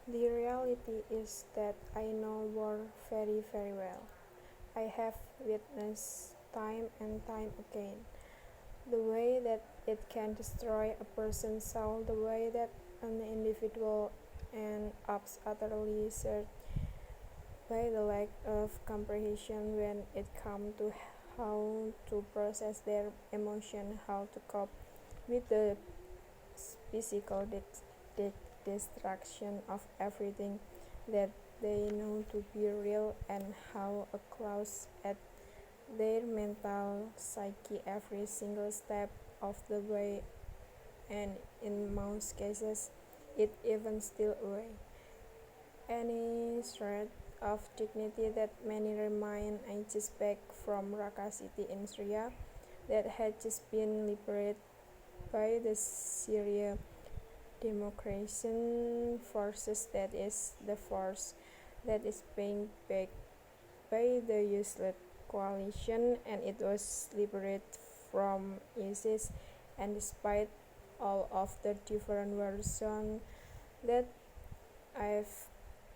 The reality is that I know war very, very well. I have witnessed time and time again the way that it can destroy a person's soul, the way that an individual ends up utterly seared by the lack of comprehension when it comes to how to process their emotion, how to cope with the physical destruction of everything that they know to be real, and how a claws at their mental psyche every single step of the way, and in most cases it even steals away any shred of dignity that many remain ages back from Raqqa city in Syria that had just been liberated by the Syria Democration Forces, that is the force that is being backed by the useless coalition, and it was liberated from ISIS. And despite all of the different versions that I've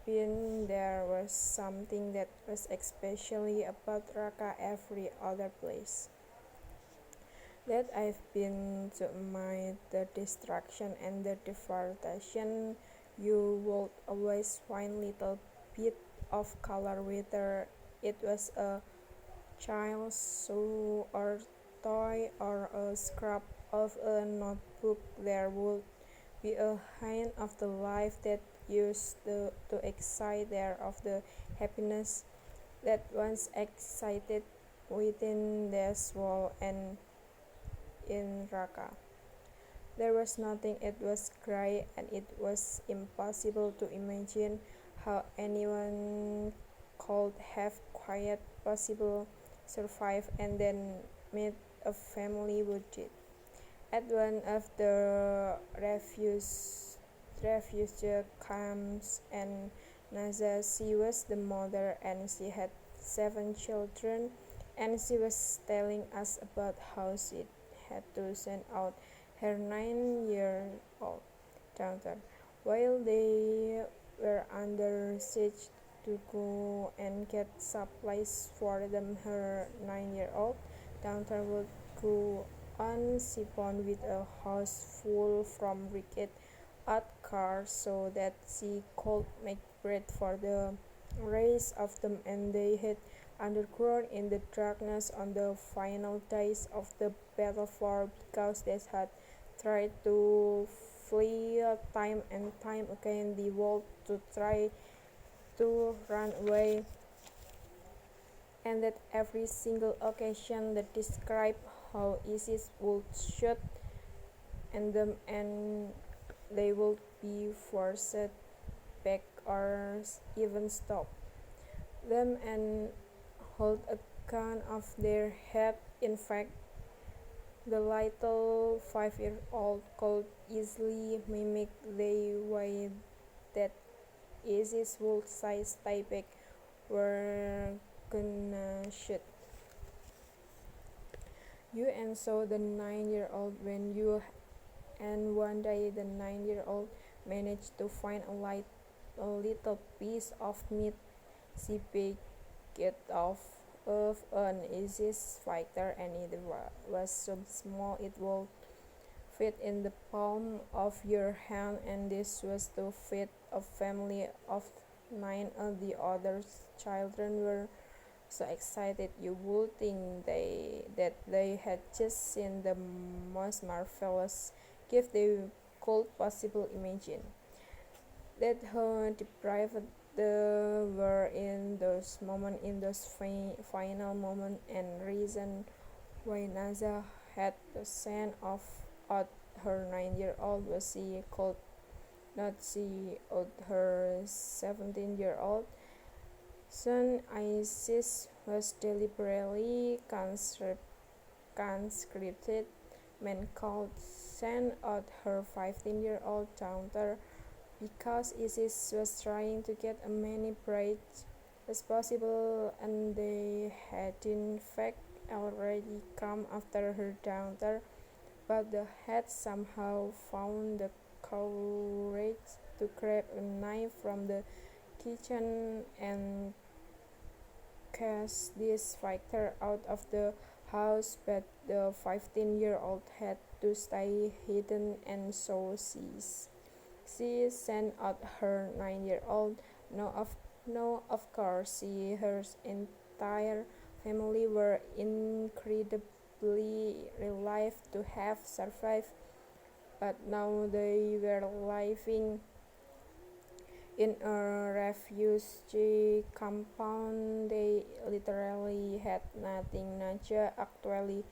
been, there was something that was especially about Raqqa every other place that I've been to admire the destruction and the devastation. You would always find little bit of color, whether it was a child's shoe or toy or a scrap of a notebook. There would be a hint of the life that used to excite, there of the happiness that once excited within this wall. And in Raqqa there was nothing. It was gray, and it was impossible to imagine how anyone could have quite possible survived and then meet a family would it. At one of the refugee camps in Gaza, she was the mother and she had 7 children, and she was telling us about how she had to send out her 9-year-old daughter while they were under siege to go and get supplies for them. Her 9-year-old daughter would go on shipment with a house full from wrecked out cars so that she could make bread for the rest of them, and they hid underground in the darkness on the final days of the battlefield because they had tried to flee time and time again the world to try to run away, and that every single occasion that described how ISIS would shoot and them, and they would be forced back or even stop them and hold a gun off their head. In fact, the little 5-year-old could easily mimic the way that ISIS would say stay back, we're gonna shoot you. And so the 9-year-old when you, and one day the 9-year-old managed to find a little piece of meat. She picked it off of an ISIS fighter, and it was so small it would fit in the palm of your hand, and this was to feed a family of 9. The other children were so excited you would think that they had just seen the most marvelous gift they could possibly imagine. That how deprived they were in those moments, in those final moments, and reason why NASA had to send off out her 9-year-old was she could not see out her 17-year-old son. ISIS was deliberately conscripted men could send out her 15-year-old daughter because ISIS was trying to get as many brides as possible, and they had in fact already come after her daughter, but they had somehow found the courage to grab a knife from the kitchen and cast this fighter out of the house, but the 15-year-old had to stay hidden, and so she sent out her 9-year-old. No, of course, her entire family were incredibly relieved to have survived, but now they were living in a refugee compound. They literally had nothing. Naja actually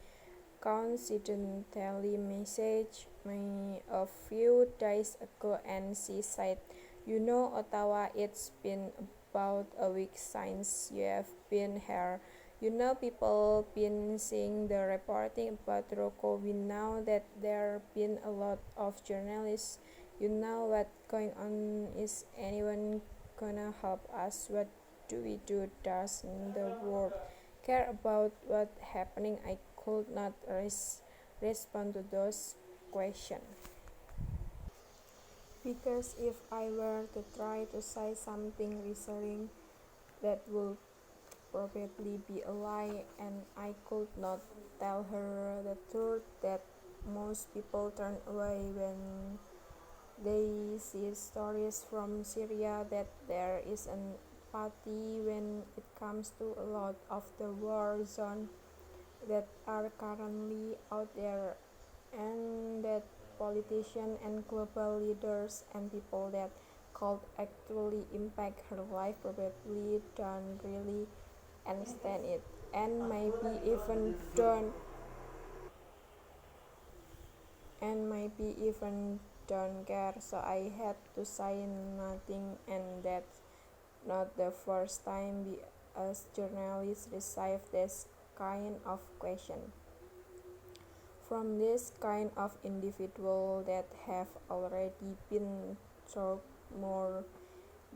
coincidentally messaged me a few days ago, and she said, "You know, Ottawa, it's been about a week since you have been here. You know, people been seeing the reporting about Rocco. We know that there been a lot of journalists. You know what's going on. Is anyone gonna help us? What do we do? Doesn't the world care about what's happening?" I could not respond to those questions, because if I were to try to say something reassuring, that would probably be a lie, and I could not tell her the truth that most people turn away when they see stories from Syria, that there is an apathy when it comes to a lot of the war zones that are currently out there, and that politicians and global leaders and people that could actually impact her life probably don't really understand it, and maybe even don't care. So I had to say nothing, and that's not the first time we as journalists receive this kind of question from this kind of individual that have already been through more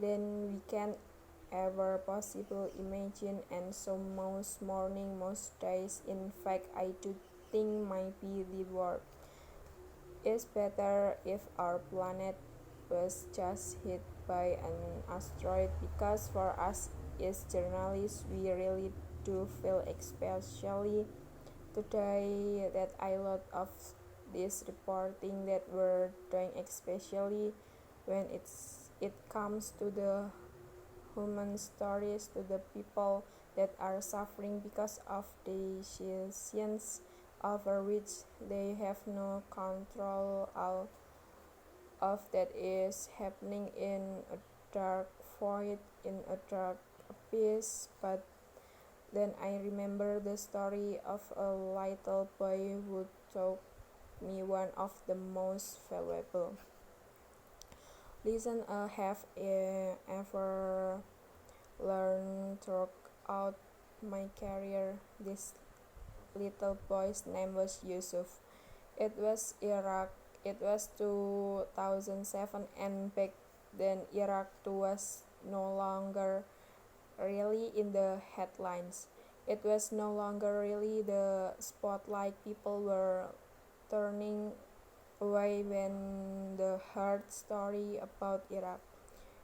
than we can ever possibly imagine. And so most morning, most days, in fact, I do think maybe the world is better if our planet was just hit by an asteroid, because for us as journalists we really do feel, especially today, that a lot of this reporting that we're doing, especially when it comes to the human stories, to the people that are suffering because of decisions over which they have no control. All of that is happening in a dark void, in a dark abyss. But then I remember the story of a little boy who taught me one of the most valuable lessons I have ever learned throughout my career. This little boy's name was Yusuf. It was Iraq. It was 2007, and back then Iraq was no longer really in the headlines. It was no longer really the spotlight. People were turning away when the heard story about Iraq.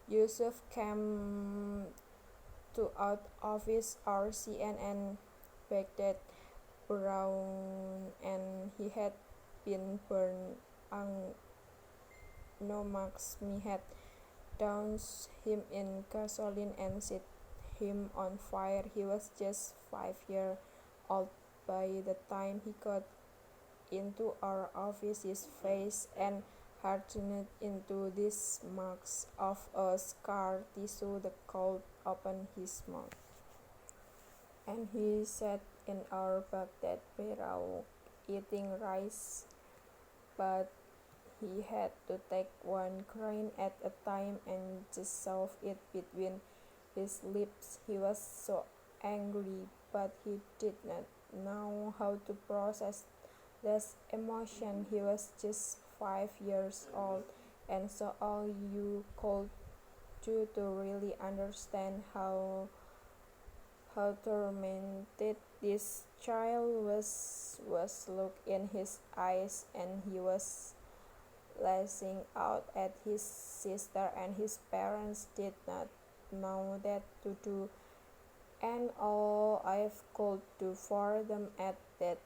Yusuf came to out office or CNN Baghdad Brown, and he had been burned. Nomax me had doused him in gasoline and set him on fire. He was just 5 years old by the time he got into our office. His face and hardened into these marks of a scar tissue. The cold opened his mouth, and he sat in our Baghdad barrel eating rice, but he had to take one grain at a time and just shove it between his lips. He was so angry, but he did not know how to process this emotion. He was just 5 years old, and so all you could do to really understand how tormented this child was look in his eyes, and he was lashing out at his sister, and his parents did not know what to do, and all I could do for them at that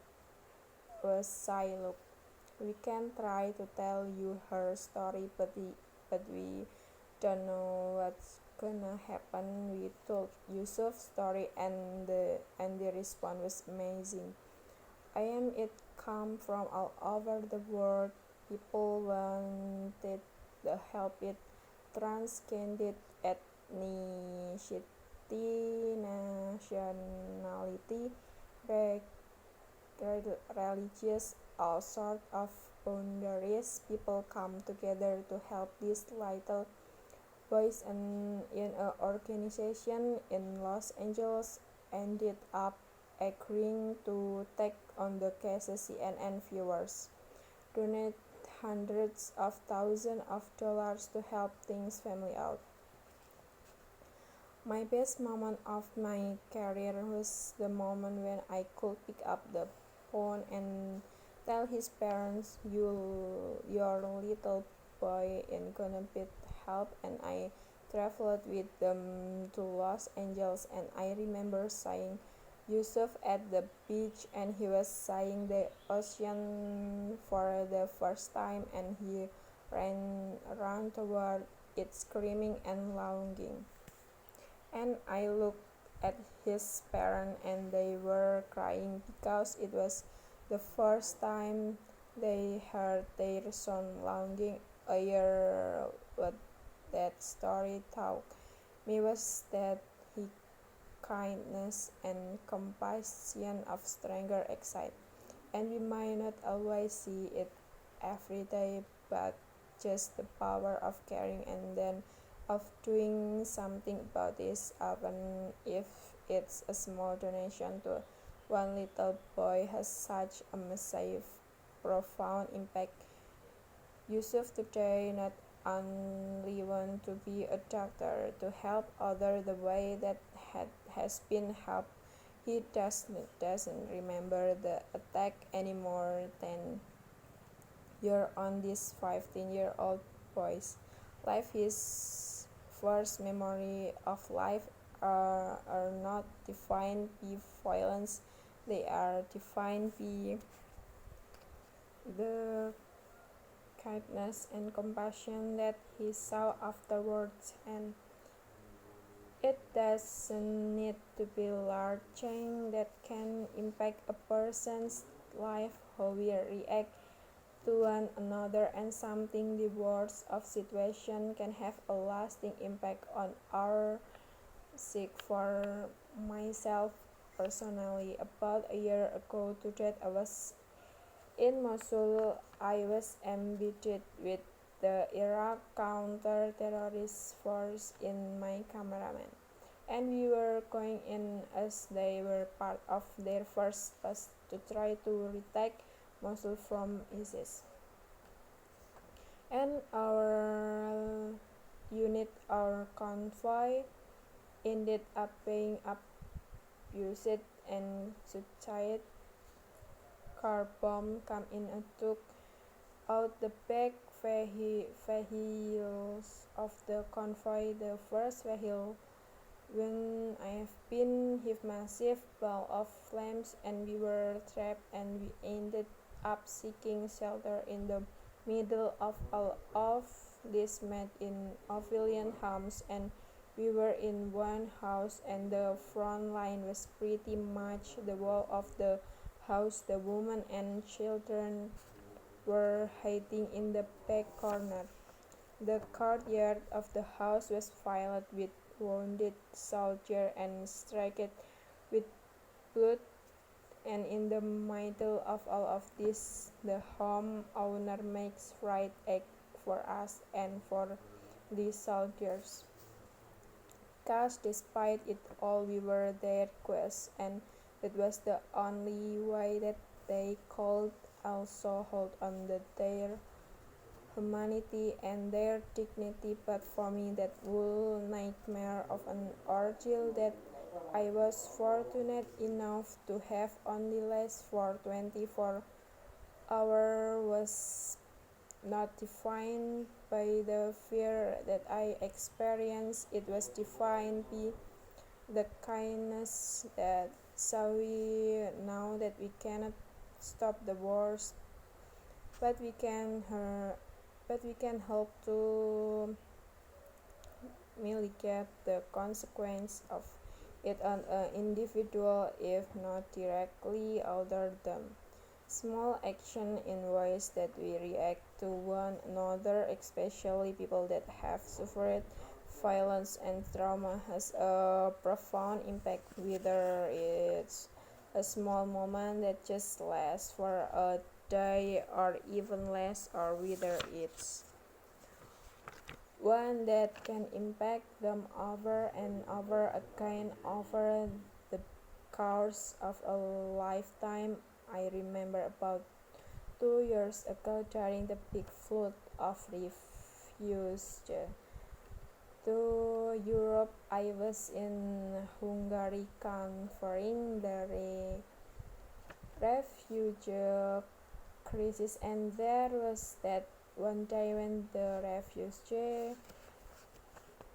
was say, "Look, we can try to tell you her story, but we don't know what's gonna happen." We told Yusuf's story, and the response was amazing. I am it come from all over the world. People wanted the help it transcended ethnicity, nationality, religious, all sorts of boundaries. People come together to help these little boys, and in an organization in Los Angeles ended up agreeing to take on the cases. CNN viewers donate hundreds of thousands of dollars to help things family out. My best moment of my career was the moment when I could pick up the phone and tell his parents, your little boy in gonna need help," and I traveled with them to Los Angeles, and I remember seeing Yusuf at the beach, and he was seeing the ocean for the first time, and he ran toward it screaming and longing. And I looked at his parents, and they were crying because it was the first time they heard their son longing. A year what that story taught me was that his kindness and compassion of stranger excite, and we might not always see it every day, but just the power of caring and then of doing something about this, even if it's a small donation to one little boy, has such a massive, profound impact. Yusuf today not only want to be a doctor to help others the way that has been helped. He doesn't remember the attack anymore than you're on this 15-year-old boy's life. His first memory of life are not defined by violence, they are defined by the kindness and compassion that he saw afterwards. And it doesn't need to be large change that can impact a person's life, how we react to one another, and something the worst of situation can have a lasting impact on our psyche. For myself personally, about a year ago to that, I was in Mosul. I was embedded with the Iraq counter-terrorist force in my cameraman, and we were going in as they were part of their first push to try to retake Mosul from ISIS. And our unit, our convoy, ended up being abused and suicide. Car bomb came in and took out the back vehicles of the convoy. The first vehicle when I have been hit massive ball of flames, and we were trapped, and we ended up seeking shelter in the middle of all of this made in pavilion homes, and we were in one house, and the front line was pretty much the wall of the house. The women and children were hiding in the back corner. The courtyard of the house was filled with wounded soldiers and streaked with blood, and in the middle of all of this, the home owner makes fried egg for us and for the soldiers. 'Cause despite it all, we were their quest, and that was the only way that they could also hold on to their humanity and their dignity. But for me, that whole nightmare of an ordeal that I was fortunate enough to have only last for 24 hours was not defined by the fear that I experienced. It was defined by the kindness that so we know that we cannot stop the wars, but we can help to mitigate the consequence of it on an individual if not directly alter them. Small action in ways that we react to one another, especially people that have suffered violence and trauma, has a profound impact, whether it's a small moment that just lasts for a day or even less, or whether it's one that can impact them over and over again over the course of a lifetime. I remember about 2 years ago during the big flood of refugees to Europe. I was in Hungary covering the refugee crisis, and there was that one day when the refugees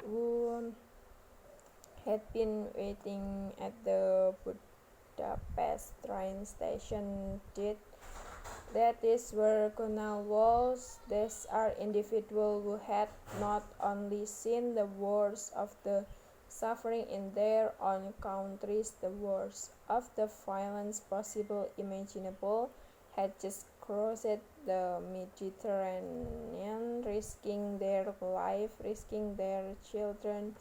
who had been waiting at the Budapest train station did that is where Kunal was. These are individuals who had not only seen the worst of the suffering in their own countries, the worst of the violence possible imaginable, had just crossed the Mediterranean, risking their life, risking their children's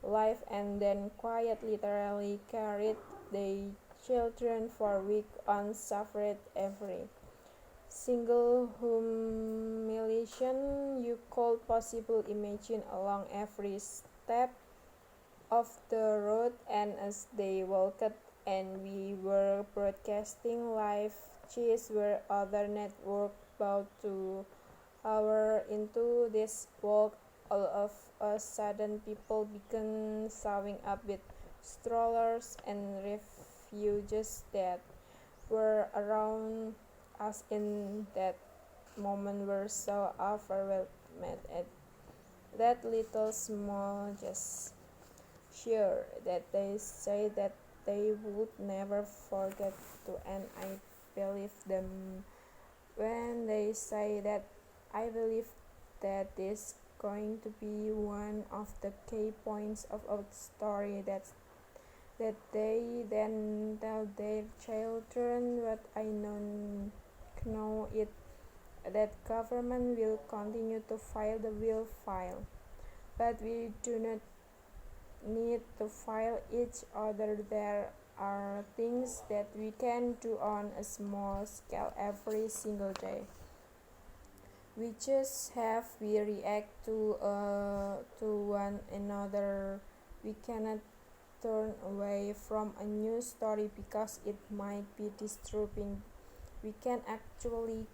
life, and then quite literally carried their children for weeks unsuffered every single humiliation you could possibly imagine along every step of the road. And as they walked and we were broadcasting live, cheers were other network about to hour into this walk. All of a sudden people began showing up with strollers and refugees that were around us in that moment were so overwhelmed at that little small gesture that they say that they would never forget to, and I believe them when they say that. I believe that is going to be one of the key points of our story, that they then tell their children. What I know it that government will continue to file the will file, but we do not need to file each other. There are things that we can do on a small scale every single day. We just have we react to one another. We cannot turn away from a news story because it might be disturbing. We can actually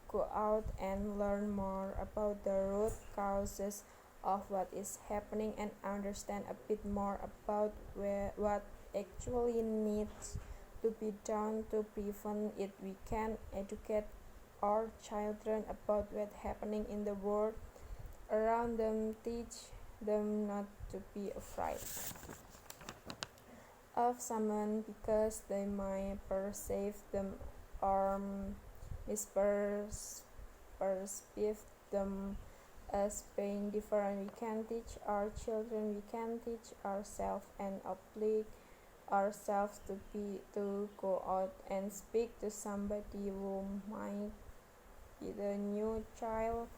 go out and learn more about the root causes of what is happening and understand a bit more about what actually needs to be done to prevent it. We can educate our children about what's happening in the world around them, teach them not to be afraid of someone because they might perceive them or misperceive them as being different. We can teach our children, we can teach ourselves and oblige ourselves to go out and speak to somebody who might be the new child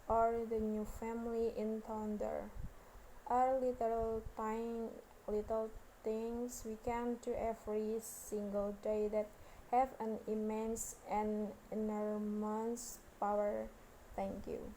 or the new family in town. There are little things we can do every single day that have an immense and enormous power. Thank you.